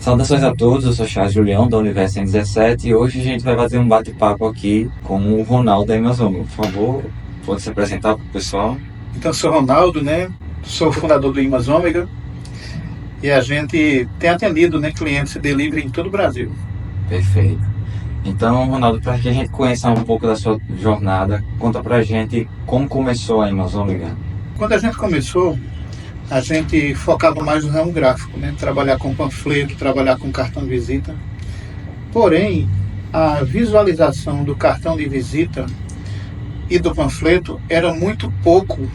Saudações a todos, eu sou Charles Julião, da Universo 17, e hoje a gente vai fazer um bate-papo aqui com o Ronaldo da Amazônia. Por favor, pode se apresentar para o pessoal? Então, sou Ronaldo, né? Sou fundador do Imas Ômega e a gente tem atendido, né, clientes de delivery em todo o Brasil. Perfeito. Então, Ronaldo, para que a gente conheça um pouco da sua jornada, conta pra gente como começou a Amazônia. Quando a gente começou, a gente focava mais no ramo gráfico, né? Trabalhar com panfleto, trabalhar com cartão de visita. Porém, a visualização do cartão de visita e do panfleto era muito pouco,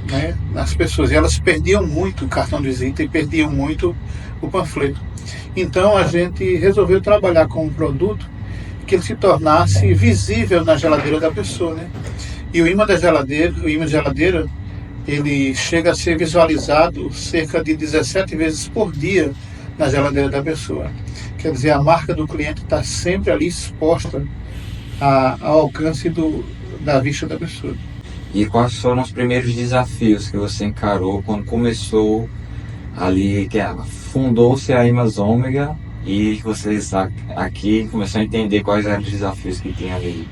né, nas pessoas. E elas perdiam muito o cartão de visita e perdiam muito o panfleto. Então a gente resolveu trabalhar com um produto que ele se tornasse visível na geladeira da pessoa, né? E o imã da geladeira, ele chega a ser visualizado cerca de 17 vezes por dia na geladeira da pessoa. Quer dizer, a marca do cliente está sempre ali exposta ao alcance da vista da pessoa. E quais foram os primeiros desafios que você encarou quando começou ali, que fundou-se a Imas Ômega e vocês aqui começaram a entender quais eram os desafios que tinha ali?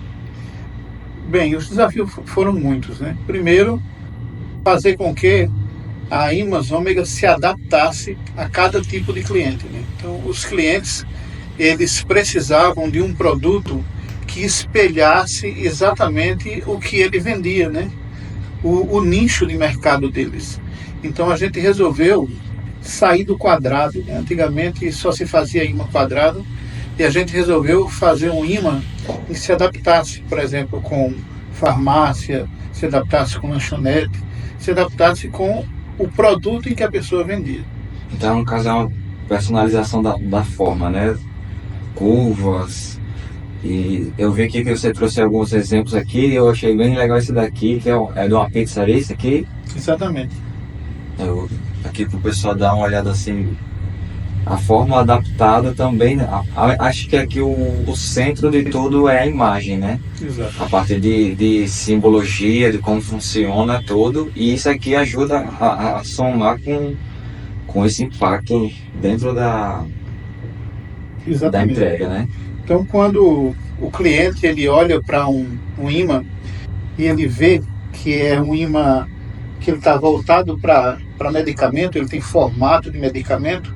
Bem, os desafios foram muitos, né? Primeiro, fazer com que a Imas Ômega se adaptasse a cada tipo de cliente, né? Então, os clientes, eles precisavam de um produto que espelhasse exatamente o que ele vendia, né? O nicho de mercado deles. Então, a gente resolveu sair do quadrado, né? Antigamente só se fazia imã quadrado e a gente resolveu fazer um imã que se adaptasse, por exemplo, com farmácia, se adaptasse com lanchonete, se adaptasse com o produto em que a pessoa vendia. Então, no caso, é uma personalização da forma, né? Curvas. E eu vi aqui que você trouxe alguns exemplos aqui, eu achei bem legal esse daqui, que é de uma pizzaria, esse aqui. Exatamente. Aqui pro pessoal dar uma olhada assim, a forma adaptada também, né? Acho que aqui o centro de tudo é a imagem, né? Exato. A parte de simbologia, de como funciona tudo, e isso aqui ajuda a somar com esse impacto dentro da entrega, né? Então, quando o cliente ele olha para um imã e ele vê que é um imã que ele está voltado para medicamento, ele tem formato de medicamento,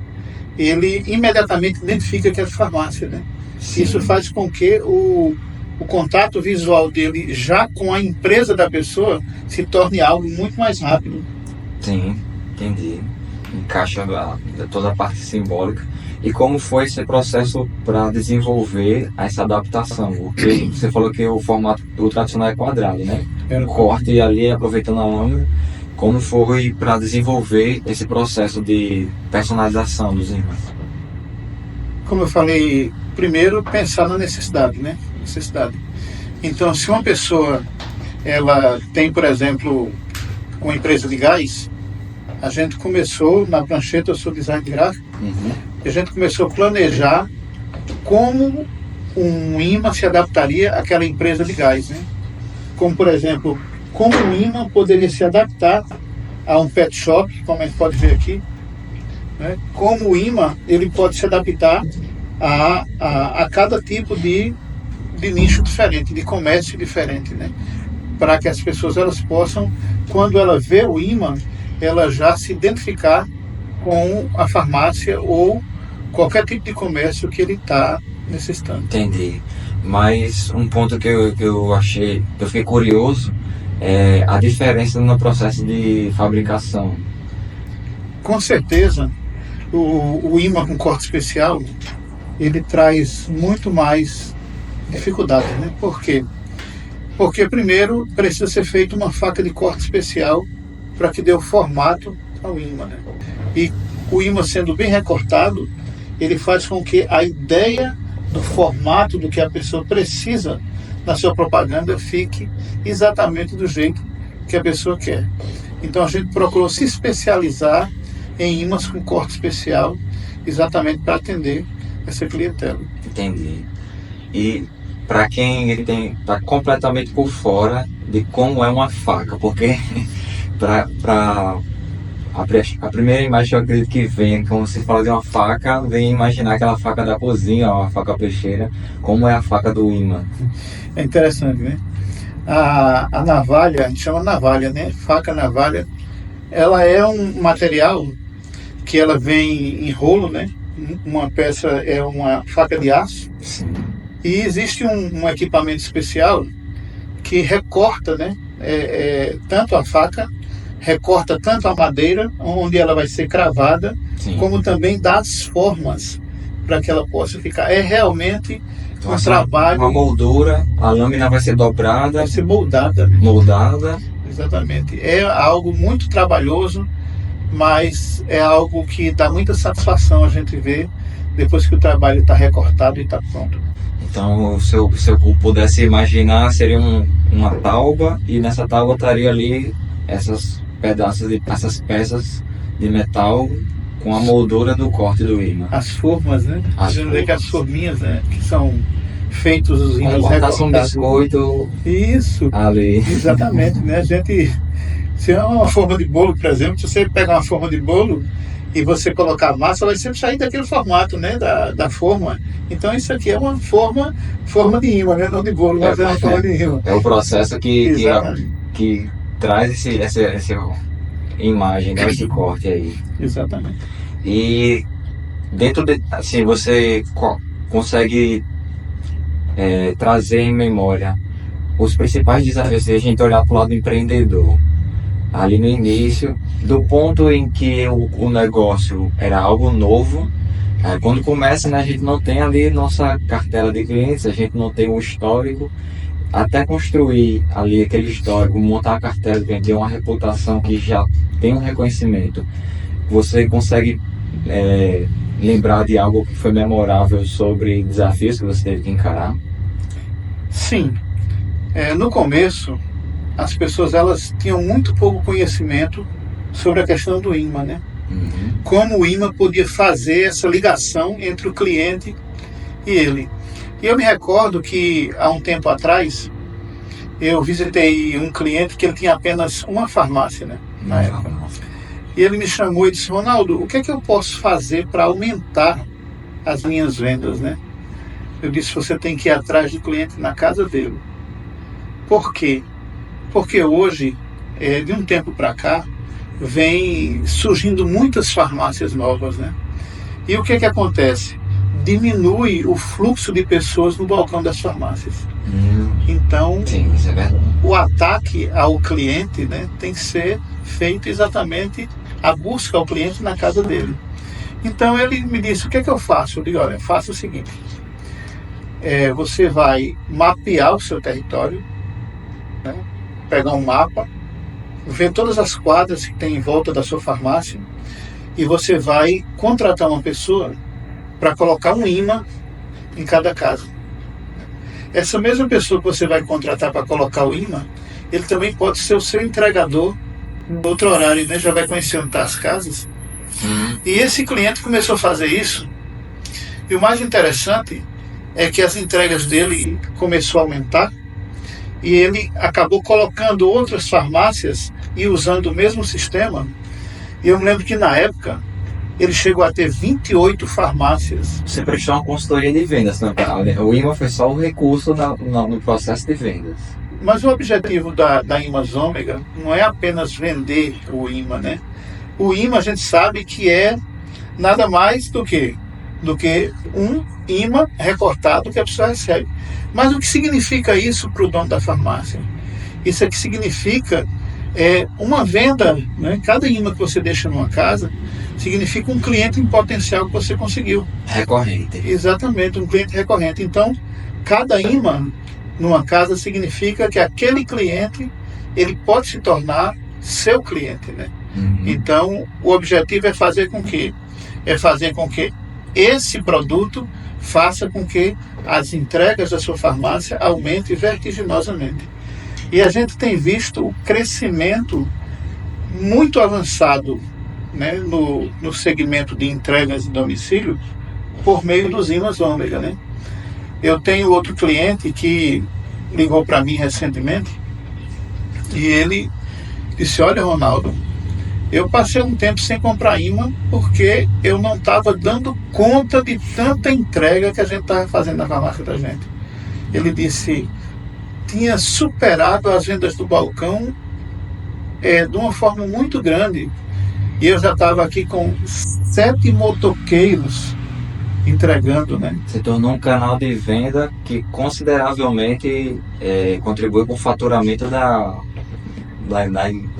ele imediatamente identifica que é de farmácia, né? Sim. Isso faz com que o contato visual dele já com a empresa da pessoa se torne algo muito mais rápido. Sim, entendi. Encaixa toda a parte simbólica. E como foi esse processo para desenvolver essa adaptação? Porque você falou que o formato tradicional é quadrado, né? Era um corte ali, aproveitando a lâmina. Como foi para desenvolver esse processo de personalização dos imãs? Como eu falei, primeiro pensar na necessidade, né? Necessidade. Então, se uma pessoa ela tem, por exemplo, uma empresa de gás, a gente começou na prancheta, eu sou design gráfico, a gente começou a planejar como um imã se adaptaria àquela empresa de gás, né? Como, por exemplo, como um imã poderia se adaptar a um pet shop, como a gente pode ver aqui, né? Como o imã ele pode se adaptar a cada tipo de nicho diferente, de comércio diferente, né? Para que as pessoas elas possam, quando ela vê o imã, ela já se identificar com a farmácia ou qualquer tipo de comércio que ele está necessitando. Entendi. Mas um ponto que eu achei, que eu fiquei curioso, é a diferença no processo de fabricação. Com certeza, o imã com corte especial, ele traz muito mais dificuldade, né? Por quê? Porque primeiro precisa ser feita uma faca de corte especial para que dê o formato ao imã, né? E o imã sendo bem recortado, ele faz com que a ideia do formato do que a pessoa precisa na sua propaganda fique exatamente do jeito que a pessoa quer. Então a gente procurou se especializar em imãs com corte especial exatamente para atender essa clientela. Entendi. E para quem está completamente por fora de como é uma faca, porque para A primeira imagem que eu acredito que vem, quando se fala de uma faca, vem imaginar aquela faca da cozinha, ó, a faca peixeira, como é a faca do imã. É interessante, né? A navalha, a gente chama navalha, né? Faca navalha, ela é um material que ela vem em rolo, né? Uma peça é uma faca de aço. Sim. E existe um equipamento especial que recorta, né? Tanto a faca, recorta tanto a madeira, onde ela vai ser cravada, Sim. como também dá as formas para que ela possa ficar. É realmente Então, um trabalho. Uma moldura, a lâmina vai ser dobrada, Vai ser moldada. moldada. Exatamente. É algo muito trabalhoso, mas é algo que dá muita satisfação a gente ver depois que o trabalho está recortado e está pronto. Então, se eu pudesse imaginar, seria uma tábua, e nessa tábua estaria ali essas peças de metal com a moldura do corte do imã. As formas, né? As A gente vê que as formas. forminhas, né? Que são feitos os Como ímãs cortasse um recortados. biscoito Isso, ali. exatamente, né? A gente, se é uma forma de bolo, por exemplo, se você pegar uma forma de bolo e você colocar a massa, vai sempre sair daquele formato, né? Da forma. Então isso aqui é uma forma de imã, né? Não de bolo, mas é uma forma de imã. É o processo Exatamente. que traz essa imagem, né, esse corte aí. Exatamente. E dentro de, assim, você consegue trazer em memória os principais desafios, se a gente olhar para o lado empreendedor, ali no início, do ponto em que o negócio era algo novo. Quando começa, né, a gente não tem ali nossa cartela de clientes, a gente não tem um histórico, até construir ali aquele histórico, montar a cartela de clientes, ter uma reputação que já tem um reconhecimento. Você consegue lembrar de algo que foi memorável sobre desafios que você teve que encarar? Sim. No começo, as pessoas elas tinham muito pouco conhecimento sobre a questão do imã, né? Uhum. Como o imã podia fazer essa ligação entre o cliente e ele. E eu me recordo que há um tempo atrás eu visitei um cliente que ele tinha apenas uma farmácia, né? Na época. E ele me chamou e disse: Ronaldo, o que é que eu posso fazer para aumentar as minhas vendas, né? Eu disse: você tem que ir atrás do cliente na casa dele. Por quê? Porque hoje, de um tempo para cá, vem surgindo muitas farmácias novas, né? E o que é que acontece? Diminui o fluxo de pessoas no balcão das farmácias. Então, sim, isso é verdade. O ataque ao cliente, né, tem que ser feito exatamente a busca ao cliente na casa dele. Então ele me disse: o que é que eu faço? Eu digo: olha, faça o seguinte, você vai mapear o seu território, né, pegar um mapa, ver todas as quadras que tem em volta da sua farmácia, e você vai contratar uma pessoa para colocar um imã em cada casa. Essa mesma pessoa que você vai contratar para colocar o imã, ele também pode ser o seu entregador no outro horário, né? Já vai conhecer onde estão as casas. E esse cliente começou a fazer isso. E o mais interessante é que as entregas dele começou a aumentar. E ele acabou colocando outras farmácias e usando o mesmo sistema. E eu me lembro que na época ele chegou a ter 28 farmácias. Você prestou uma consultoria de vendas, né? O imã foi só o recurso no processo de vendas. Mas o objetivo da Imãs Ômega não é apenas vender o imã, né? O imã a gente sabe que é nada mais do que um imã recortado que a pessoa recebe. Mas o que significa isso para o dono da farmácia? Isso é que significa uma venda, né? Cada imã que você deixa numa casa significa um cliente em potencial que você conseguiu. Recorrente. Exatamente, um cliente recorrente. Então, cada imã numa casa significa que aquele cliente ele pode se tornar seu cliente, né? Então, o objetivo é fazer com que esse produto faça com que as entregas da sua farmácia aumentem vertiginosamente. E a gente tem visto o crescimento muito avançado, né, no segmento de entregas de domicílio por meio dos imãs Ômega, né? Eu tenho outro cliente que ligou para mim recentemente e ele disse: olha, Ronaldo, Eu passei um tempo sem comprar imã porque eu não estava dando conta de tanta entrega que a gente estava fazendo na farmácia da gente. Ele disse, tinha superado as vendas do balcão de uma forma muito grande. E eu já estava aqui com 7 motoqueiros entregando, né? Se tornou um canal de venda que consideravelmente contribui com o faturamento da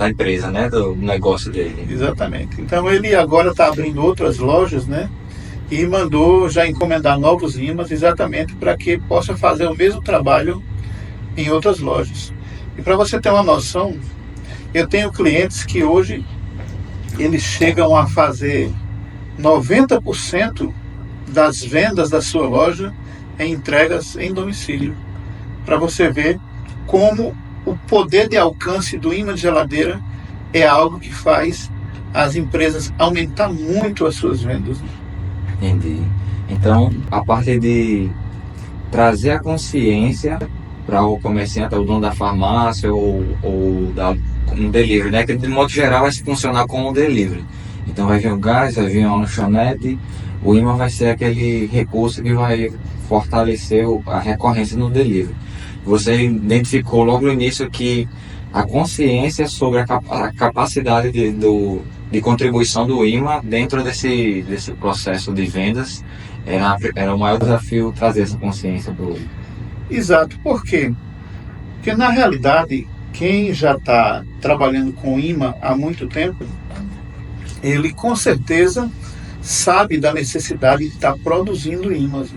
empresa, né? Do negócio dele. Exatamente. Então ele agora está abrindo outras lojas, né? E mandou já encomendar novos imãs exatamente para que possa fazer o mesmo trabalho em outras lojas. E para você ter uma noção, eu tenho clientes que hoje eles chegam a fazer 90% das vendas da sua loja em entregas em domicílio. Para você ver como o poder de alcance do imã de geladeira é algo que faz as empresas aumentar muito as suas vendas. Entendi. Então, a parte de trazer a consciência para o comerciante, o dono da farmácia ou um delivery, né? Que de modo geral vai funcionar como um delivery. Então vai vir o gás, vai vir uma lanchonete, o imã vai ser aquele recurso que vai fortalecer a recorrência no delivery. Você identificou logo no início que a consciência sobre a capacidade de contribuição do imã dentro desse processo de vendas era o maior desafio, trazer essa consciência do... Exato. Por quê? Porque na realidade, quem já está trabalhando com imã há muito tempo, ele com certeza sabe da necessidade de estar produzindo imãs,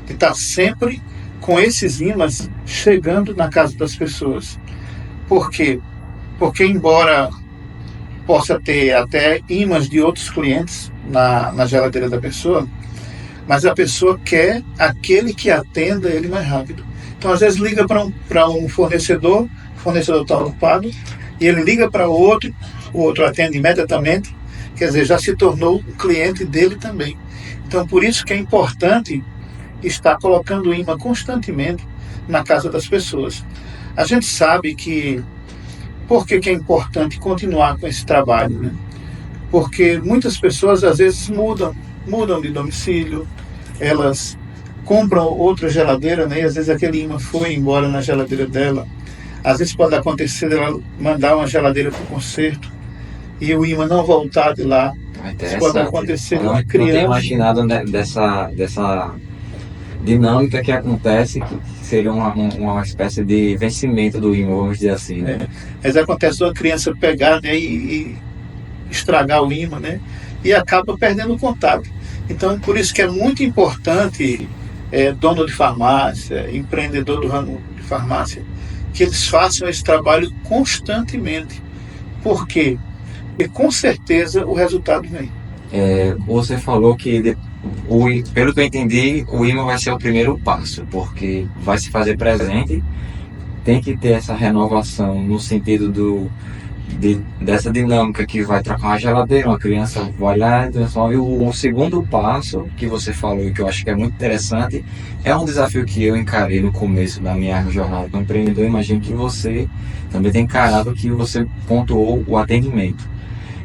de estar sempre com esses imãs chegando na casa das pessoas. Por quê? Porque embora possa ter até imãs de outros clientes na geladeira da pessoa, mas a pessoa quer aquele que atenda ele mais rápido. Então às vezes liga para um fornecedor, o fornecedor está ocupado, e ele liga para o outro atende imediatamente, quer dizer, já se tornou o cliente dele também. Então por isso que é importante estar colocando o imã constantemente na casa das pessoas. A gente sabe que, por que é importante continuar com esse trabalho, né? Porque muitas pessoas às vezes mudam de domicílio, elas compram outra geladeira, né? E às vezes aquele imã foi embora na geladeira dela. Às vezes pode acontecer ela mandar uma geladeira para o conserto e o imã não voltar de lá. Isso pode acontecer com uma criança. Não tinha imaginado, né, dessa dinâmica que acontece, que seria uma espécie de vencimento do imã, vamos dizer assim, né? Mas acontece uma criança pegar, né, e estragar o imã, né, e acaba perdendo o contato. Então, por isso que é muito importante, dono de farmácia, empreendedor do ramo de farmácia, que eles façam esse trabalho constantemente. Por quê? Porque com certeza o resultado vem. Você falou que, pelo que eu entendi, o imã vai ser o primeiro passo, porque vai se fazer presente, tem que ter essa renovação no sentido dessa dinâmica que vai trocar uma geladeira, uma criança vai lá e transforma. E o segundo passo que você falou e que eu acho que é muito interessante, é um desafio que eu encarei no começo da minha jornada como empreendedor. Imagino que você também tem encarado, que você pontuou o atendimento.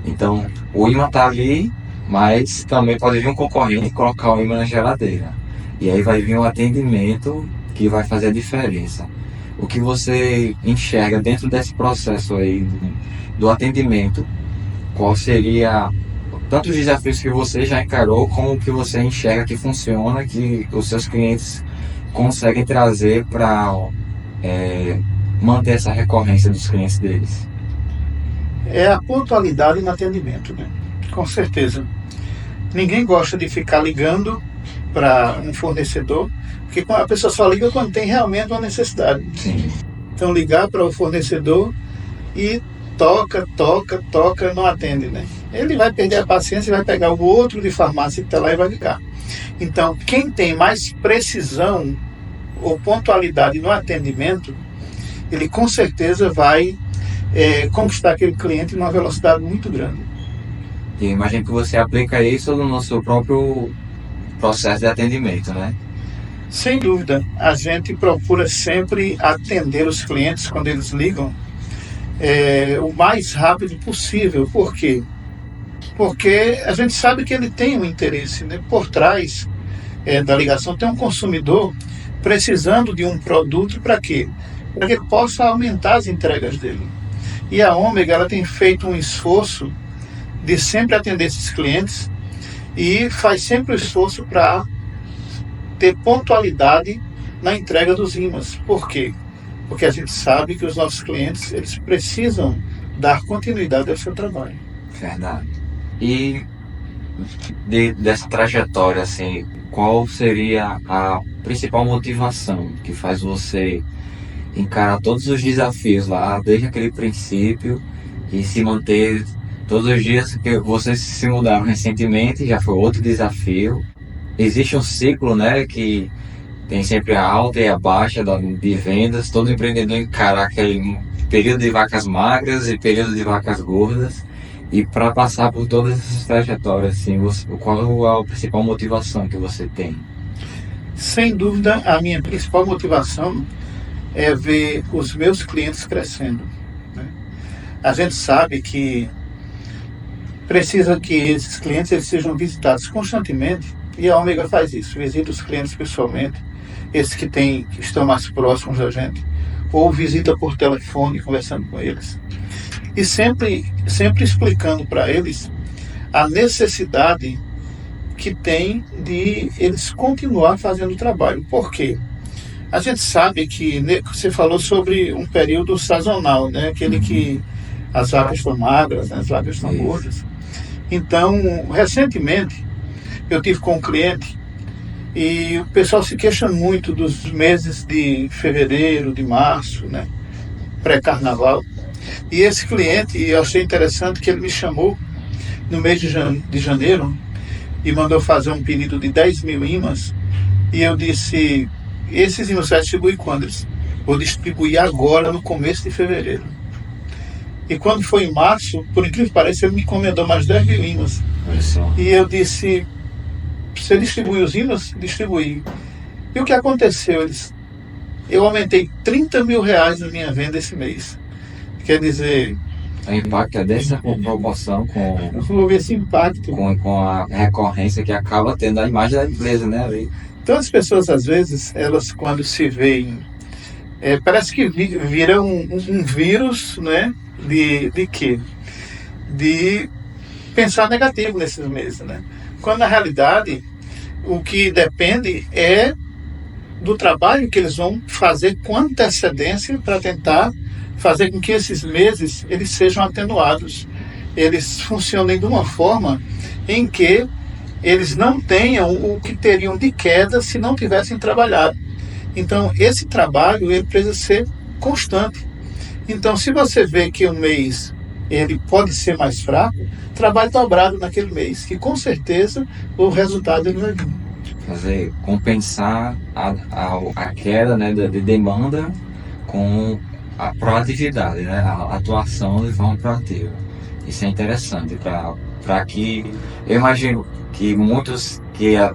Então, o imã está ali, mas também pode vir um concorrente e colocar o imã na geladeira. E aí vai vir um atendimento que vai fazer a diferença. O que você enxerga dentro desse processo aí do atendimento? Qual seria tanto os desafios que você já encarou, como o que você enxerga que funciona, que os seus clientes conseguem trazer para manter essa recorrência dos clientes deles? É a pontualidade no atendimento, né? Com certeza. Ninguém gosta de ficar ligando para um fornecedor, porque a pessoa só liga quando tem realmente uma necessidade. Sim. Então ligar para o fornecedor e toca, não atende, né? Ele vai perder a paciência e vai pegar o outro de farmácia que está lá e vai ligar. Então, quem tem mais precisão ou pontualidade no atendimento, ele com certeza vai conquistar aquele cliente numa velocidade muito grande. E eu imagino que você aplica isso no seu próprio processo de atendimento, né? Sem dúvida, a gente procura sempre atender os clientes quando eles ligam, o mais rápido possível. Por quê? Porque a gente sabe que ele tem um interesse, né? Por trás da ligação tem um consumidor precisando de um produto para quê? Para que ele possa aumentar as entregas dele. E a Ômega ela tem feito um esforço de sempre atender esses clientes e faz sempre o esforço para ter pontualidade na entrega dos ímãs. Por quê? Porque a gente sabe que os nossos clientes eles precisam dar continuidade ao seu trabalho. Verdade. E dessa trajetória, assim, qual seria a principal motivação que faz você encarar todos os desafios lá, desde aquele princípio, e se manter todos os dias? Que vocês se mudaram recentemente, já foi outro desafio. Existe um ciclo, né, que tem sempre a alta e a baixa de vendas. Todo empreendedor encara aquele período de vacas magras e período de vacas gordas. E para passar por todas essas trajetórias, assim, qual é a principal motivação que você tem? Sem dúvida, a minha principal motivação é ver os meus clientes crescendo, né? A gente sabe que precisa que esses clientes eles sejam visitados constantemente, e a Ômega faz isso, visita os clientes pessoalmente, esses que estão mais próximos da gente, ou visita por telefone, conversando com eles. E sempre explicando para eles a necessidade que tem de eles continuar fazendo o trabalho. Por quê? A gente sabe que você falou sobre um período sazonal, né? Aquele que as vacas estão magras, né? As vacas estão gordas. Então, recentemente, eu tive com um cliente e o pessoal se queixa muito dos meses de fevereiro, de março, né? Pré-carnaval. E esse cliente, eu achei interessante que ele me chamou no mês de janeiro e mandou fazer um pedido de 10 mil imãs. E eu disse, esses imãs vai distribuir quando? Eles, vou distribuir agora, no começo de fevereiro. E quando foi em março, por incrível que pareça, ele me encomendou mais 10 mil imãs. E eu disse, você distribui os imãs? Distribuí. E o que aconteceu? Eu aumentei 30 mil reais na minha venda esse mês. Quer dizer... O impacto é dessa proporção com esse impacto. Com a recorrência que acaba tendo a imagem da empresa, né? Então as pessoas, às vezes, elas quando se veem, parece que viram um vírus, né? De quê? De pensar negativo nesses meses, né? Quando na realidade o que depende é do trabalho que eles vão fazer com antecedência para tentar fazer com que esses meses eles sejam atenuados, eles funcionem de uma forma em que eles não tenham o que teriam de queda se não tivessem trabalhado. Então esse trabalho ele precisa ser constante. Então se você vê que um mês ele pode ser mais fraco, trabalhe dobrado naquele mês, que com certeza o resultado ele vai vir. Compensar a queda, né, de demanda com a proatividade, né? A atuação de forma proativa. Isso é interessante para que eu imagino que muitos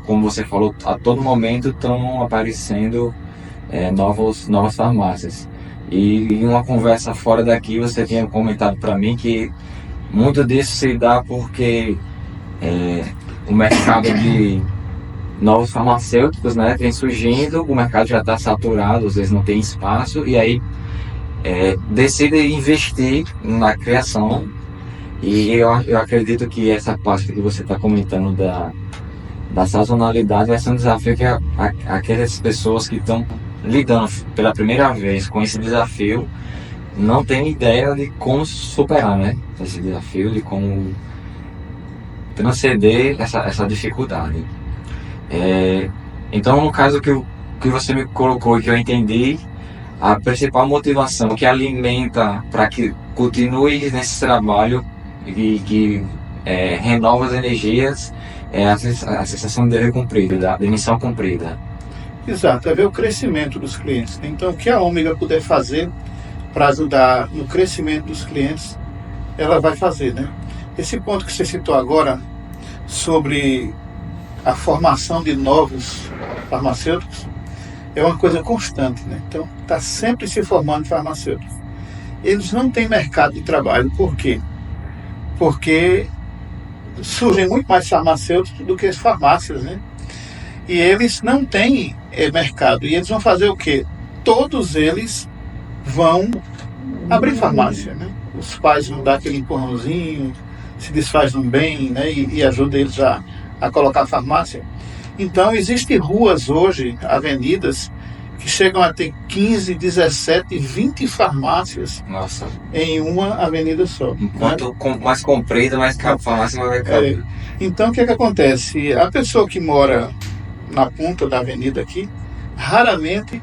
como você falou, a todo momento estão aparecendo novas farmácias. E em uma conversa fora daqui você tinha comentado para mim que muito disso se dá porque o mercado de novos farmacêuticos, né, vem surgindo, o mercado já está saturado, às vezes não tem espaço, e aí decide investir na criação. E eu acredito que essa parte que você está comentando da sazonalidade vai ser um desafio que aquelas pessoas que estão lidando pela primeira vez com esse desafio não têm ideia de como superar, né, esse desafio, de como transcender essa dificuldade. Então, no caso que você me colocou e que eu entendi, a principal motivação que alimenta para que continue nesse trabalho e que renova as energias é a sensação de dever cumprido, da missão cumprida. Exato, é ver o crescimento dos clientes. Então, o que a Ômega puder fazer para ajudar no crescimento dos clientes, ela vai fazer, né? Esse ponto que você citou agora sobre a formação de novos farmacêuticos é uma coisa constante, né? Então, está sempre se formando farmacêuticos. eles não têm mercado de trabalho. Por quê? Porque surgem muito mais farmacêuticos do que as farmácias, né? E eles não têm mercado. E eles vão fazer o quê? Todos eles vão abrir farmácia, né? Os pais vão dar aquele empurrãozinho, se desfaz um bem, né? E ajuda eles a colocar farmácia. Então, existem ruas hoje, avenidas, que chegam a ter 15, 17, 20 farmácias. Nossa. Em uma avenida só. Enquanto mais comprida, mais farmácia vai caber. Então, o que acontece? A pessoa que mora na ponta da avenida aqui, raramente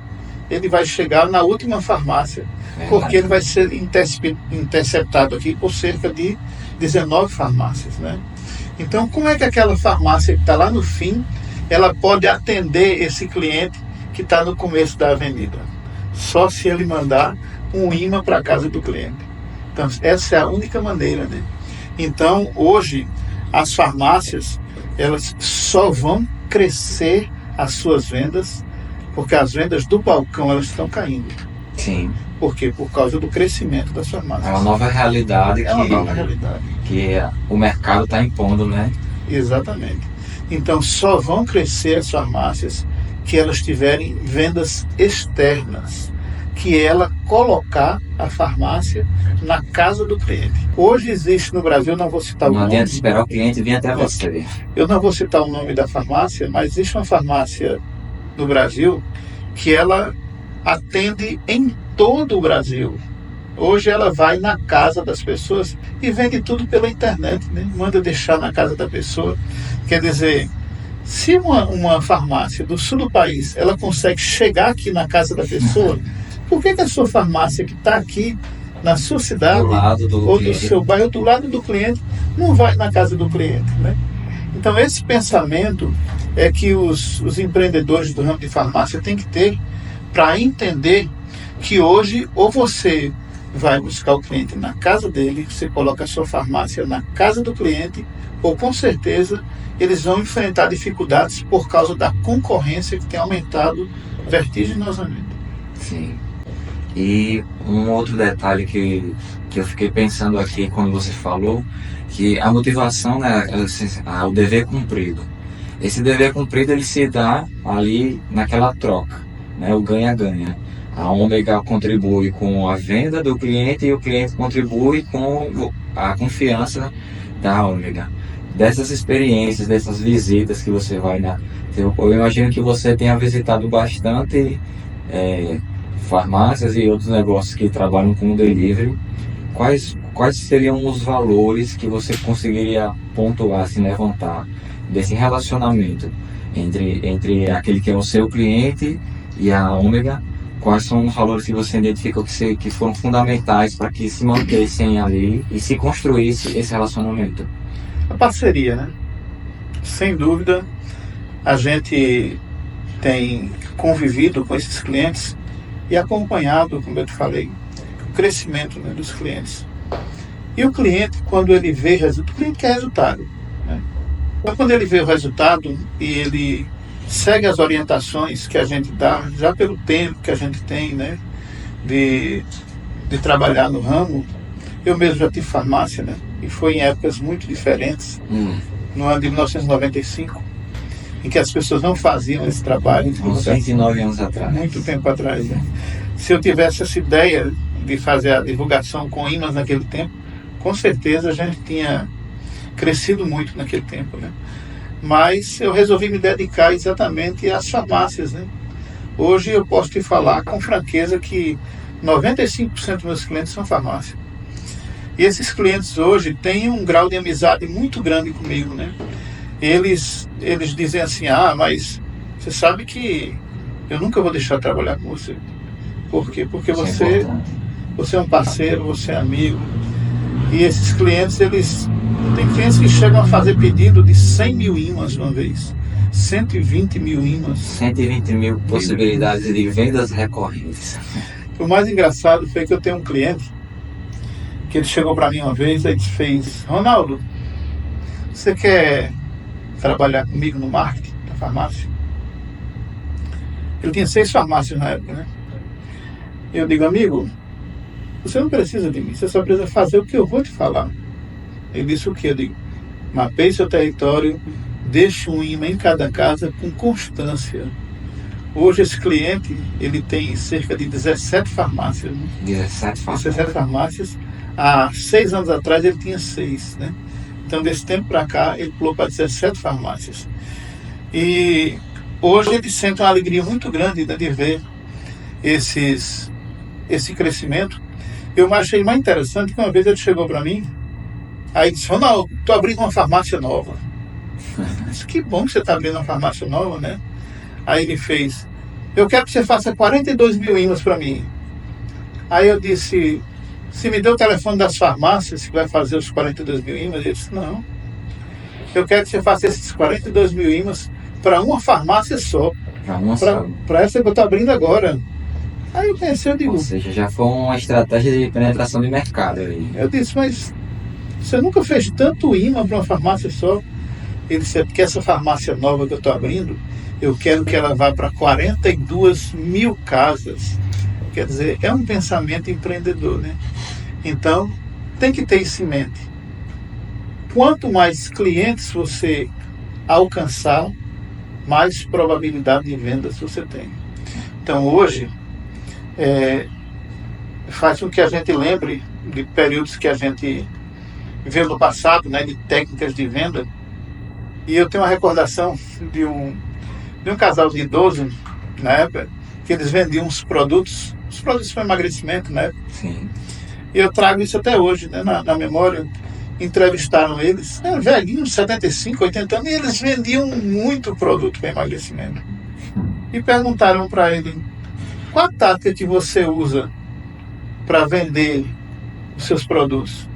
ele vai chegar na última farmácia, porque ele vai ser interceptado aqui por cerca de 19 farmácias, né? Então, como é que aquela farmácia que está lá no fim, ela pode atender esse cliente que está no começo da avenida? Só se ele mandar um imã para a casa do cliente. Então, essa é a única maneira, né? Então, hoje, as farmácias, elas só vão crescer as suas vendas, porque as vendas do balcão, elas estão caindo. Sim. Por quê? Por causa do crescimento das farmácias. É uma nova realidade que o mercado está impondo, né? Exatamente. Então, só vão crescer as farmácias que elas tiverem vendas externas, que ela colocar a farmácia na casa do cliente. Hoje existe no Brasil, não vou citar o nome. Não adianta esperar o cliente vir até você. Eu não vou citar o nome da farmácia, mas existe uma farmácia no Brasil que ela atende em todo o Brasil. Hoje ela vai na casa das pessoas e vende tudo pela internet, né? Manda deixar na casa da pessoa. Quer dizer, se uma farmácia do sul do país, ela consegue chegar aqui na casa da pessoa, por que a sua farmácia que está aqui na sua cidade ou do seu bairro, do lado do cliente, não vai na casa do cliente, né? Então esse pensamento é que os empreendedores do ramo de farmácia têm que ter, para entender que hoje ou você vai buscar o cliente na casa dele, você coloca a sua farmácia na casa do cliente, ou com certeza eles vão enfrentar dificuldades por causa da concorrência que tem aumentado vertiginosamente. Sim. E um outro detalhe que eu fiquei pensando aqui quando você falou, que a motivação, né, o dever cumprido. Esse dever cumprido ele se dá ali naquela troca, né, o ganha-ganha. A Ômega contribui com a venda do cliente e o cliente contribui com a confiança da Ômega. Dessas experiências, dessas visitas que você vai eu imagino que você tenha visitado bastante farmácias e outros negócios que trabalham com delivery. Quais seriam os valores que você conseguiria pontuar, assim, levantar desse relacionamento entre aquele que é o seu cliente e a Ômega? Quais são os valores que você identifica que foram fundamentais para que se mantessem ali e se construísse esse relacionamento? A parceria, né? Sem dúvida, a gente tem convivido com esses clientes e acompanhado, como eu te falei, o crescimento, né, dos clientes. E o cliente, quando ele vê resultado, o cliente quer resultado, né? Então, quando ele vê o resultado e ele segue as orientações que a gente dá, já pelo tempo que a gente tem, né, de trabalhar no ramo. Eu mesmo já tive farmácia, né, e foi em épocas muito diferentes. No ano de 1995, em que as pessoas não faziam esse trabalho. Uns 29 anos atrás. Muito tempo atrás, né? Se eu tivesse essa ideia de fazer a divulgação com imãs naquele tempo, com certeza a gente tinha crescido muito naquele tempo, né? Mas eu resolvi me dedicar exatamente às farmácias, né? Hoje eu posso te falar com franqueza que 95% dos meus clientes são farmácias. E esses clientes hoje têm um grau de amizade muito grande comigo, né? Eles dizem assim, mas você sabe que eu nunca vou deixar de trabalhar com você. Por quê? Porque você é um parceiro, você é amigo. E esses clientes, tem clientes que chegam a fazer pedido de 100 mil imãs uma vez, 120 mil imãs. 120 mil possibilidades de vendas recorrentes. O mais engraçado foi que eu tenho um cliente que ele chegou para mim uma vez e fez: Ronaldo, você quer trabalhar comigo no marketing da farmácia? Ele tinha 6 farmácias na época, né? Eu digo: amigo, você não precisa de mim, você só precisa fazer o que eu vou te falar. Ele disse o que? Eu digo, mapeie seu território, deixe um imã em cada casa com constância. Hoje esse cliente, ele tem cerca de 17 farmácias. Né? 17 farmácias. 17 farmácias. Há 6 anos atrás ele tinha 6, né? Então desse tempo para cá ele pulou para 17 farmácias. E hoje ele sente uma alegria muito grande, né, de ver esse crescimento. Eu achei mais interessante que uma vez ele chegou para mim, aí disse, Ronaldo, estou abrindo uma farmácia nova. Eu disse, que bom que você está abrindo uma farmácia nova, né? Aí ele fez, eu quero que você faça 42 mil imãs para mim. Aí eu disse, se me deu o telefone das farmácias que vai fazer os 42 mil imãs, ele disse, não. Eu quero que você faça esses 42 mil imãs para uma farmácia só. Para essa que eu estou abrindo agora. Aí eu pensei, eu digo... Ou seja, já foi uma estratégia de penetração de mercado aí. Eu disse, mas você nunca fez tanto imã para uma farmácia só? Ele disse, é porque essa farmácia nova que eu estou abrindo, eu quero que ela vá para 42 mil casas. Quer dizer, é um pensamento empreendedor, né? Então, tem que ter isso em mente. Quanto mais clientes você alcançar, mais probabilidade de vendas você tem. Então, hoje, faz com que a gente lembre de períodos que a gente viu no passado, né, de técnicas de venda. E eu tenho uma recordação de um casal de idoso, na época, que eles vendiam os produtos para emagrecimento, né? Sim. E eu trago isso até hoje, né, na memória. Entrevistaram eles, velhinhos, 75, 80 anos, e eles vendiam muito produto para emagrecimento. E perguntaram para ele, qual a tática que você usa para vender os seus produtos?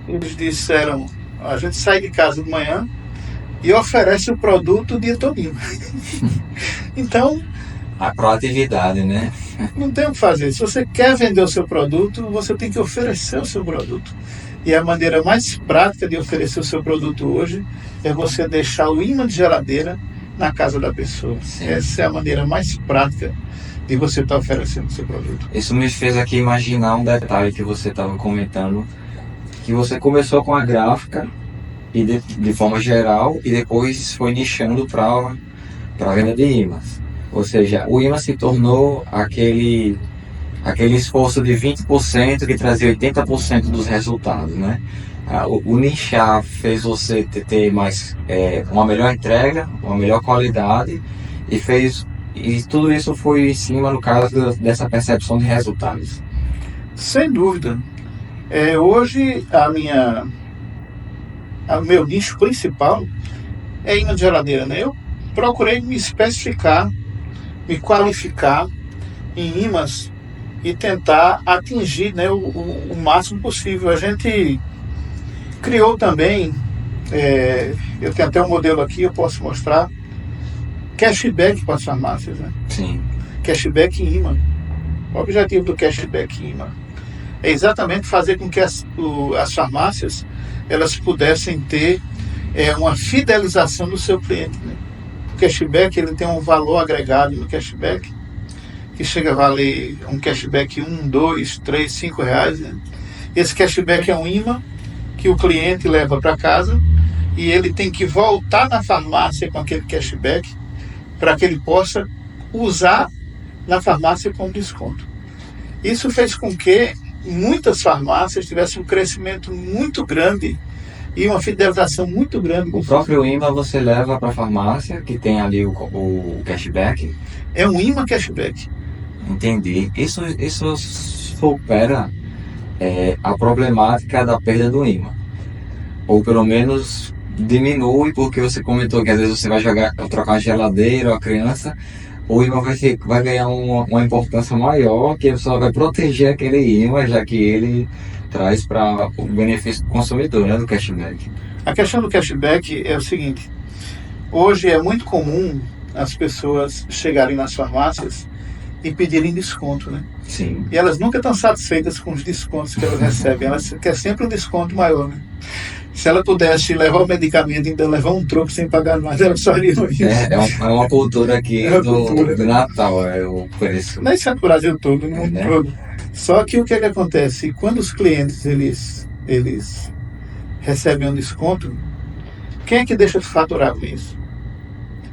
Eles disseram, a gente sai de casa de manhã e oferece o produto o dia todinho. Então... a proatividade, né? Não tem o que fazer. Se você quer vender o seu produto, você tem que oferecer o seu produto. E a maneira mais prática de oferecer o seu produto hoje é você deixar o imã de geladeira na casa da pessoa. Sim. Essa é a maneira mais prática de você estar oferecendo o seu produto. Isso me fez aqui imaginar um detalhe que você estava comentando, que você começou com a gráfica e de forma geral e depois foi nichando para a venda de imãs. Ou seja, o imã se tornou aquele esforço de 20% que trazia 80% dos resultados, né? O nichar fez você ter mais uma melhor entrega, uma melhor qualidade e tudo isso foi em cima, no caso, dessa percepção de resultados. Sem dúvida. Hoje o meu nicho principal é imã de geladeira, né? Eu procurei me especificar, me qualificar em imãs e tentar atingir, né, o máximo possível. A gente criou também, eu tenho até um modelo aqui, eu posso mostrar, cashback para as farmácias, né? Sim. Cashback em imã. O objetivo do cashback em imã é exatamente fazer com que as farmácias elas pudessem ter uma fidelização do seu cliente, né? O cashback ele tem um valor agregado no cashback que chega a valer um cashback 1, 2, 3, 5 reais, né? Esse cashback é um imã que o cliente leva para casa e ele tem que voltar na farmácia com aquele cashback para que ele possa usar na farmácia com desconto. Isso fez com que muitas farmácias tivessem um crescimento muito grande e uma fidelização muito grande. O próprio imã você leva para a farmácia, que tem ali o cashback? É um imã cashback. Entendi. Isso supera a problemática da perda do imã. Ou pelo menos diminui, porque você comentou que às vezes você vai trocar a geladeira ou a criança, o imã vai ganhar uma importância maior, que só vai proteger aquele imã, já que ele traz para o benefício do consumidor, né, do cashback. A questão do cashback é o seguinte: hoje é muito comum as pessoas chegarem nas farmácias e pedirem desconto, né? Sim. E elas nunca estão satisfeitas com os descontos que elas recebem, elas querem sempre um desconto maior, né? Se ela pudesse levar o medicamento e ainda levar um troco sem pagar mais, ela faria isso. É uma cultura aqui do Natal, o preço. Mas isso é no Brasil todo, no mundo todo. Só que o que acontece? Quando os clientes eles recebem um desconto, quem é que deixa de faturar com isso?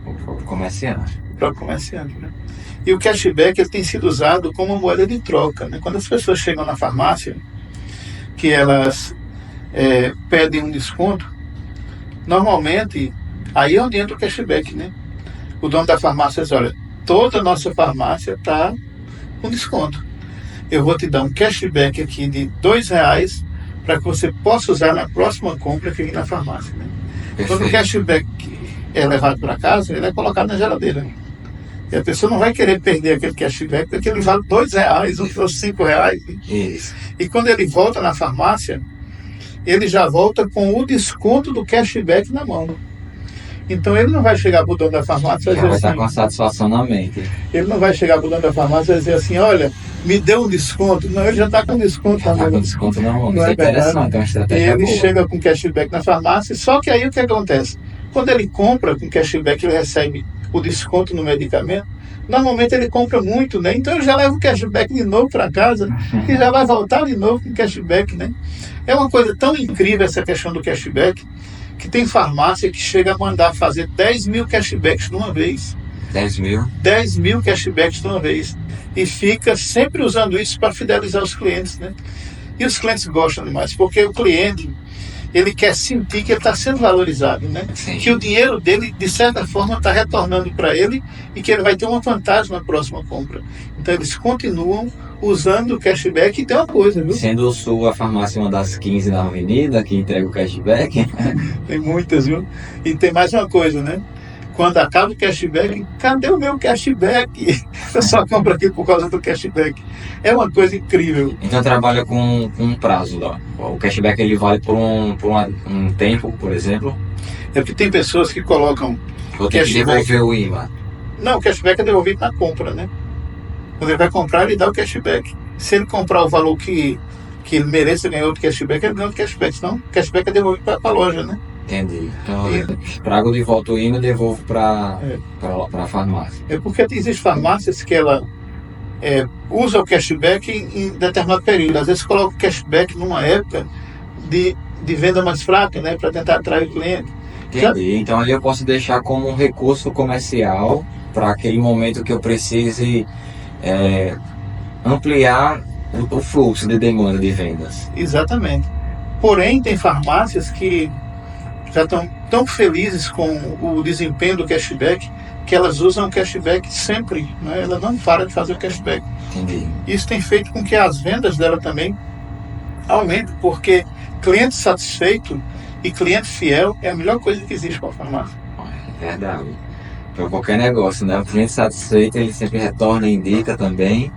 O próprio comerciante. O próprio comerciante, né? E o cashback ele tem sido usado como moeda de troca, né? Quando as pessoas chegam na farmácia, que elas pedem um desconto, normalmente, aí é onde entra o cashback, né? O dono da farmácia diz, olha, toda a nossa farmácia está com desconto. Eu vou te dar um cashback aqui de R$ 2 para que você possa usar na próxima compra aqui na farmácia, né? Quando o cashback é levado para casa, ele é colocado na geladeira. E a pessoa não vai querer perder aquele cashback, porque ele vale R$ 2, ou R$ 5. Isso. E quando ele volta na farmácia, ele já volta com o desconto do cashback na mão. Então ele não vai chegar para o dono da farmácia e dizer Já vai estar assim, com a satisfação na mente. ele não vai chegar para o dono da farmácia e dizer assim, olha, me deu um desconto. Não, ele já está com desconto Já na está com mão. desconto na mão. Não Isso é é interessante, verdade. é uma E estratégia ele boa. chega com cashback na farmácia, só que aí o que acontece? Quando ele compra com cashback, ele recebe o desconto no medicamento. Normalmente ele compra muito, né? Então ele já leva o cashback de novo para casa e já vai voltar de novo com cashback, né? É uma coisa tão incrível essa questão do cashback, que tem farmácia que chega a mandar fazer 10 mil cashbacks de uma vez. 10 mil. 10 mil cashbacks de uma vez. E fica sempre usando isso para fidelizar os clientes, né? E os clientes gostam demais, porque o cliente, ele quer sentir que ele está sendo valorizado, né? Sim. Que o dinheiro dele, de certa forma, está retornando para ele e que ele vai ter uma vantagem na próxima compra. Então eles continuam usando o cashback. E tem uma coisa, viu? Sendo sua farmácia uma das 15 na avenida que entrega o cashback. Tem muitas, viu? E tem mais uma coisa, né? Quando acaba o cashback, cadê o meu cashback? Eu só compro aqui por causa do cashback. É uma coisa incrível. Então trabalha com um prazo lá. O cashback ele vale por um tempo, por exemplo. É porque tem pessoas que colocam... Vou ter que Cashback. devolver o IVA. Não, o cashback é devolvido na compra, né? Quando ele vai comprar, ele dá o cashback. Se ele comprar o valor que ele mereça ganhar outro cashback, ele ganha outro cashback. Senão, o cashback é devolvido para a loja, né? Entendi. Então E- eu trago de volta o IVA e devolvo para a farmácia. É porque existem farmácias que ela usa o cashback em determinado período. Às vezes coloca o cashback numa época de venda mais fraca, né? Para tentar atrair o cliente. Entendi. Então ali eu posso deixar como um recurso comercial para aquele momento que eu precise ampliar o fluxo de demanda de vendas. Exatamente. Porém, tem farmácias que já estão tão felizes com o desempenho do cashback que elas usam o cashback sempre, né? Ela não para de fazer o cashback. Entendi. Isso tem feito com que as vendas dela também aumentem, porque cliente satisfeito e cliente fiel é a melhor coisa que existe para a farmácia. É verdade. Para qualquer negócio, né? O cliente satisfeito, ele sempre retorna e indica também.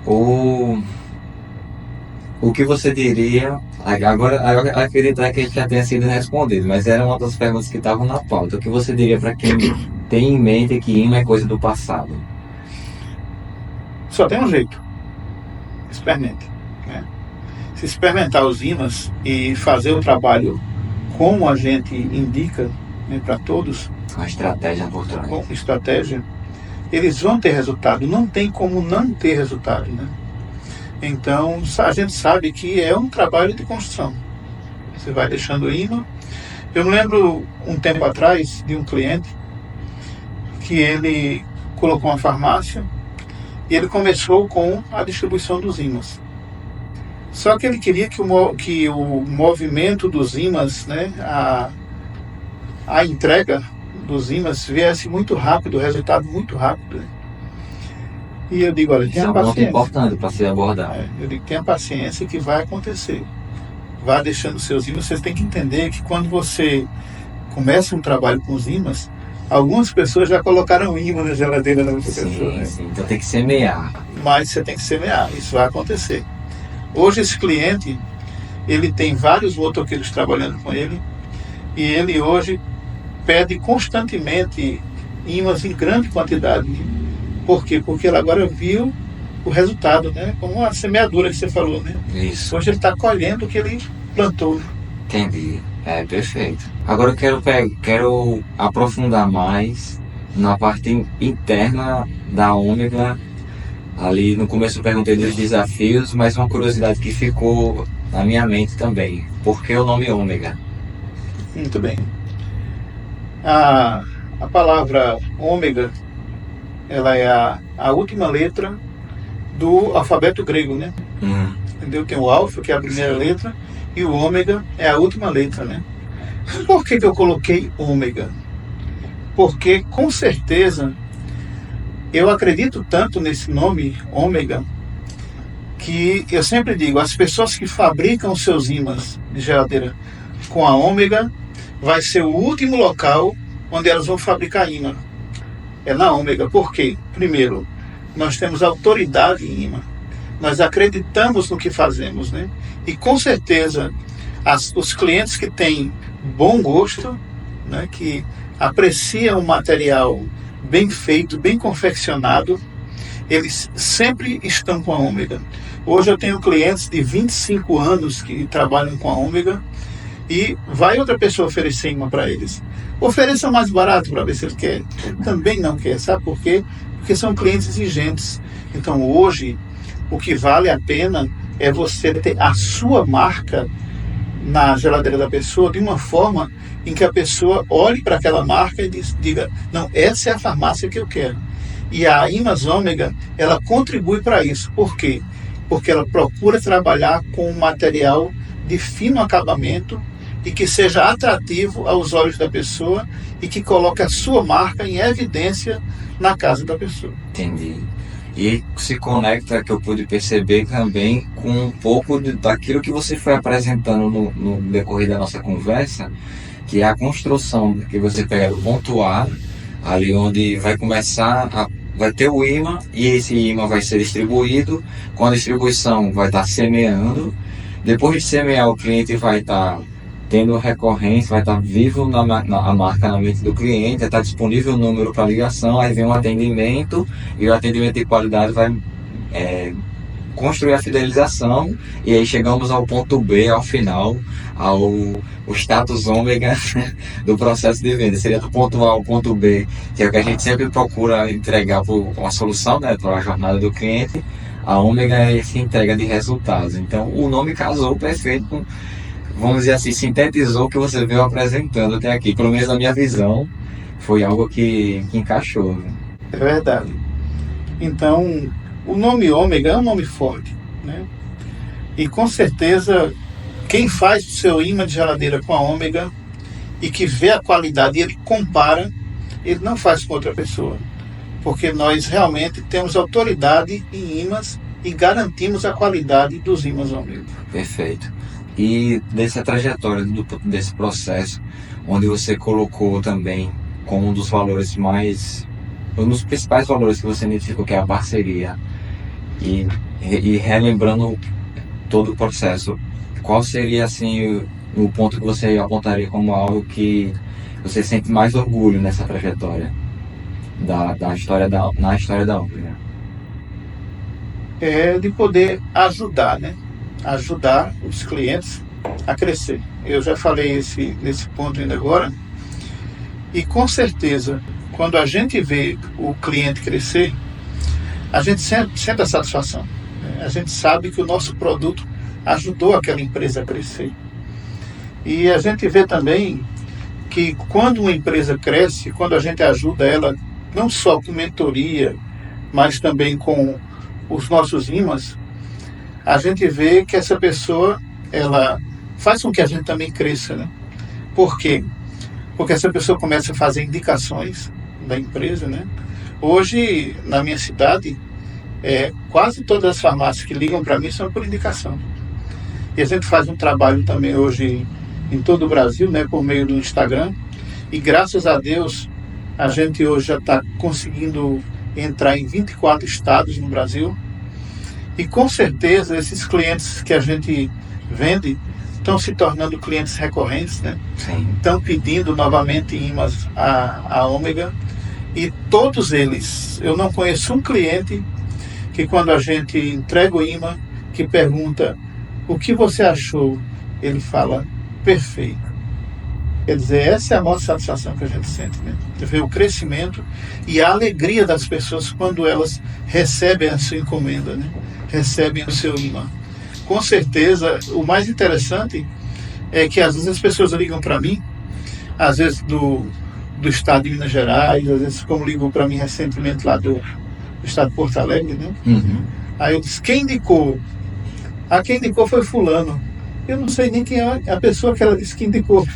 O que você diria... Agora, eu acredito que a gente já tenha sido respondido, mas era uma das perguntas que estavam na pauta. O que você diria para quem tem em mente que IMA é coisa do passado? Só tem um jeito. Experimente, né? Se experimentar os ímãs e fazer o trabalho como a gente indica, né, para todos, A estratégia por trás. com estratégia, eles vão ter resultado. Não tem como não ter resultado, né? Então, a gente sabe que é um trabalho de construção. Você vai deixando o imã. Eu me lembro, um tempo atrás, de um cliente que ele colocou uma farmácia e ele começou com a distribuição dos ímãs. Só que ele queria que o movimento dos ímãs, né, a entrega dos ímãs viesse muito rápido, o resultado muito rápido, né? E eu digo, olha, Isso é tenha um ponto paciência. importante para ser abordado. Eu digo, tenha paciência que vai acontecer. Vá deixando seus ímãs. Vocês têm que entender que quando você começa um trabalho com os ímãs, algumas pessoas já colocaram ímã na geladeira da outra pessoa, Sim, né? sim. Então tem que semear. Mas você tem que semear, isso vai acontecer. Hoje esse cliente, ele tem vários motoqueiros trabalhando com ele e ele hoje pede constantemente ímãs em grande quantidade. Por quê? Porque ele agora viu o resultado, né? Como a semeadura que você falou, né? Isso. Hoje ele está colhendo o que ele plantou. Entendi. É perfeito. Agora eu quero aprofundar mais na parte interna da Ômega Ali no começo eu perguntei dos desafios, mas uma curiosidade que ficou na minha mente também. Por que o nome ômega? Muito bem. A, a palavra ômega, ela é a última letra do alfabeto grego, né? Hum, Entendeu? Tem o alfa, que é a primeira letra, e o ômega é a última letra, né? Por que eu coloquei ômega? Porque, com certeza, eu acredito tanto nesse nome, ômega, que eu sempre digo, as pessoas que fabricam seus ímãs de geladeira com a ômega, vai ser o último local onde elas vão fabricar ímã. É na ômega. Por quê? Primeiro, nós temos autoridade em ímã. Nós acreditamos no que fazemos, né? E com certeza, os clientes que têm bom gosto, né, que apreciam o material bem feito, bem confeccionado, eles sempre estão com a ômega. Hoje eu tenho clientes de 25 anos que trabalham com a ômega e vai outra pessoa oferecer imã para eles. Ofereça mais barato para ver se ele quer. Ele também não quer, sabe por quê? Porque são clientes exigentes. Então hoje, o que vale a pena é você ter a sua marca na geladeira da pessoa de uma forma em que a pessoa olhe para aquela marca e diga, não, essa é a farmácia que eu quero. E a Imas Ômega, ela contribui para isso. Por quê? Porque ela procura trabalhar com um material de fino acabamento e que seja atrativo aos olhos da pessoa e que coloque a sua marca em evidência na casa da pessoa. entendi. E se conecta, que eu pude perceber também, com um pouco daquilo que você foi apresentando no decorrer da nossa conversa, que é a construção que você pega do ponto A, ali onde vai começar vai ter o imã e esse imã vai ser distribuído, com a distribuição vai estar semeando, depois de semear o cliente vai estar tendo recorrência, vai estar vivo a marca na mente do cliente, vai estar disponível o número para ligação, aí vem um atendimento e o atendimento de qualidade vai construir a fidelização e aí chegamos ao ponto B, ao final, o status ômega do processo de venda. Seria do ponto A ao ponto B, que é o que a gente sempre procura entregar uma solução, né, para a jornada do cliente. A ômega é essa entrega de resultados. Então o nome casou perfeito, vamos dizer assim, sintetizou o que você veio apresentando até aqui. Pelo menos na minha visão, foi algo que encaixou. É verdade. Então, o nome ômega é um nome forte, né? E com certeza, quem faz o seu imã de geladeira com a ômega e que vê a qualidade e ele compara, ele não faz com outra pessoa. Porque nós realmente temos autoridade em imãs e garantimos a qualidade dos imãs ômega. Perfeito. E dessa trajetória, desse processo, onde você colocou também como um dos valores um dos principais valores que você identificou, que é a parceria, e relembrando todo o processo, qual seria assim o ponto que você apontaria como algo que você sente mais orgulho nessa trajetória na história da Umbria? É de poder ajudar, né? Ajudar os clientes a crescer. Eu já falei nesse ponto ainda agora. E com certeza, quando a gente vê o cliente crescer, a gente sente a satisfação. A gente sabe que o nosso produto ajudou aquela empresa a crescer. E a gente vê também que quando uma empresa cresce, quando a gente ajuda ela, não só com mentoria, mas também com os nossos imãs, a gente vê que essa pessoa, ela faz com que a gente também cresça, né? Por quê? Porque essa pessoa começa a fazer indicações da empresa, né? Hoje, na minha cidade, quase todas as farmácias que ligam para mim são por indicação. E a gente faz um trabalho também hoje em todo o Brasil, né, por meio do Instagram. E graças a Deus, a gente hoje já está conseguindo entrar em 24 estados no Brasil. E com certeza esses clientes que a gente vende estão se tornando clientes recorrentes, né? Sim. Estão pedindo novamente imãs a ômega. E todos eles, eu não conheço um cliente que quando a gente entrega o imã, que pergunta o que você achou, ele fala perfeito. Quer dizer, essa é a maior satisfação que a gente sente, né? Ver o crescimento e a alegria das pessoas quando elas recebem a sua encomenda, né? Recebem o seu imã. Com certeza, o mais interessante é que às vezes as pessoas ligam para mim, às vezes do estado de Minas Gerais, às vezes como ligam para mim recentemente lá do estado de Porto Alegre, né? Uhum. Aí eu disse, quem indicou? Quem indicou foi fulano. Eu não sei nem quem é a pessoa que ela disse que indicou.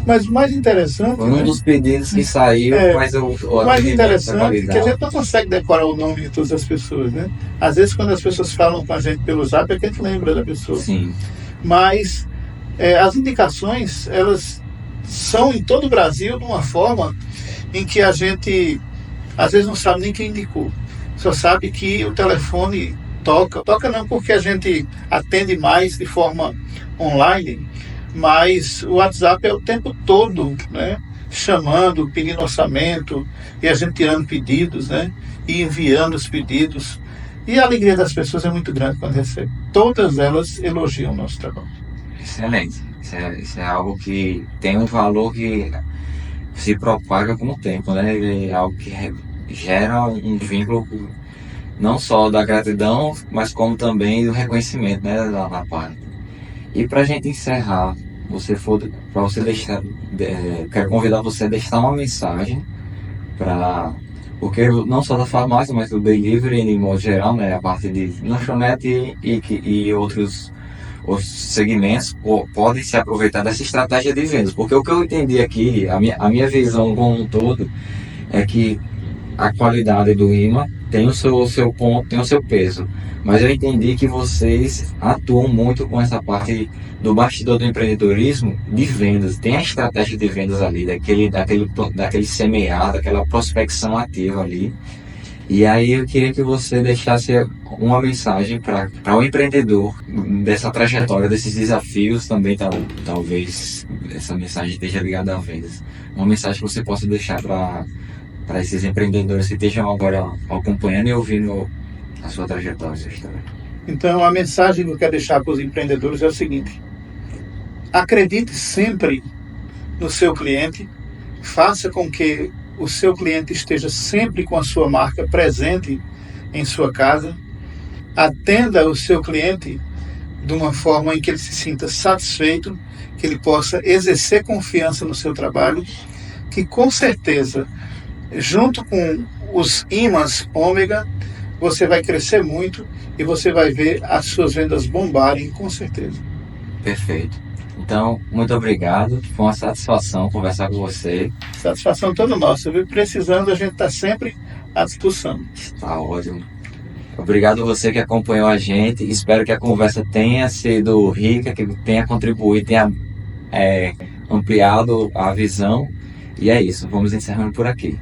Mas o mais interessante... Foi um dos pedidos que saiu, mas o mais interessante é que a gente não consegue decorar o nome de todas as pessoas, né? Às vezes quando as pessoas falam com a gente pelo zap é que a gente lembra da pessoa. Sim. Mas as indicações, elas são em todo o Brasil de uma forma em que a gente às vezes não sabe nem quem indicou. Só sabe que o telefone toca. Toca não porque a gente atende mais de forma online, mas o WhatsApp é o tempo todo, né? Chamando, pedindo orçamento, e a gente tirando pedidos, né? E enviando os pedidos. E a alegria das pessoas é muito grande quando recebe. Todas elas elogiam o nosso trabalho. Excelente. Isso é algo que tem um valor que se propaga com o tempo, né? É algo que gera um vínculo não só da gratidão, mas como também do reconhecimento, né, da parte. E para a gente encerrar, para você deixar, quero convidar você a deixar uma mensagem porque não só da farmácia, mas do delivery em modo geral, né, a parte de lanchonete e outros segmentos podem se aproveitar dessa estratégia de vendas, porque o que eu entendi aqui, a minha visão como um todo, é que a qualidade do imã tem o seu ponto, tem o seu peso. Mas eu entendi que vocês atuam muito com essa parte do bastidor do empreendedorismo de vendas. Tem a estratégia de vendas ali, daquele semear, daquela prospecção ativa ali. E aí eu queria que você deixasse uma mensagem para o empreendedor dessa trajetória, desses desafios também, talvez essa mensagem esteja ligada a vendas. Uma mensagem que você possa deixar para esses empreendedores que estejam agora acompanhando e ouvindo a sua trajetória, a sua história. Então, a mensagem que eu quero deixar para os empreendedores é o seguinte: acredite sempre no seu cliente, faça com que o seu cliente esteja sempre com a sua marca presente em sua casa, atenda o seu cliente de uma forma em que ele se sinta satisfeito, que ele possa exercer confiança no seu trabalho, que com certeza, junto com os imãs ômega, você vai crescer muito e você vai ver as suas vendas bombarem, com certeza. Perfeito. Então, muito obrigado. Foi uma satisfação conversar com você. Satisfação toda nossa. Viu? Precisando, a gente está sempre à disposição. Está ótimo. Obrigado a você que acompanhou a gente. Espero que a conversa tenha sido rica, que tenha contribuído, tenha ampliado a visão. E é isso. Vamos encerrando por aqui.